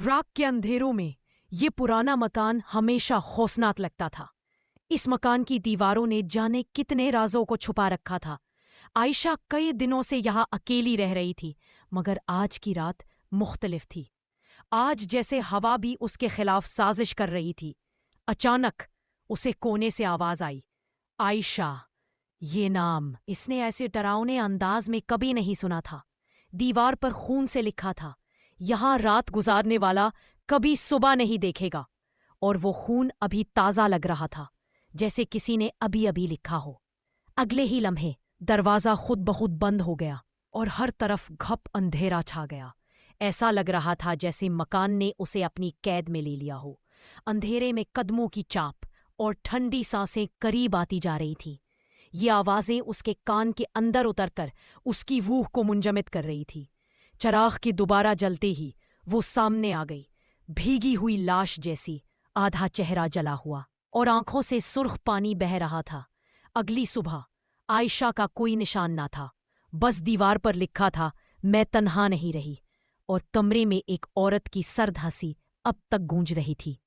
रात के अंधेरों में ये पुराना मकान हमेशा खौफनाक लगता था। इस मकान की दीवारों ने जाने कितने राजों को छुपा रखा था। आयशा कई दिनों से यहाँ अकेली रह रही थी, मगर आज की रात मुख्तलिफ थी। आज जैसे हवा भी उसके खिलाफ साजिश कर रही थी। अचानक उसे कोने से आवाज आई, आयशा। ये नाम इसने ऐसे डरावने अंदाज में कभी नहीं सुना था। दीवार पर खून से लिखा था, यहाँ रात गुजारने वाला कभी सुबह नहीं देखेगा। और वो खून अभी ताज़ा लग रहा था, जैसे किसी ने अभी अभी लिखा हो। अगले ही लम्हे दरवाज़ा खुद ब खुद बंद हो गया और हर तरफ घप अंधेरा छा गया। ऐसा लग रहा था जैसे मकान ने उसे अपनी कैद में ले लिया हो। अंधेरे में कदमों की चाप और ठंडी सांसें करीब आती जा रही थीं। ये आवाज़ें उसके कान के अंदर उतरकर उसकी रूह को मुंजमद कर रही थी। चराग की दोबारा जलते ही वो सामने आ गई, भीगी हुई लाश जैसी, आधा चेहरा जला हुआ और आंखों से सुर्ख पानी बह रहा था। अगली सुबह आयशा का कोई निशान ना था, बस दीवार पर लिखा था, मैं तन्हा नहीं रही। और कमरे में एक औरत की सर्द हंसी अब तक गूंज रही थी।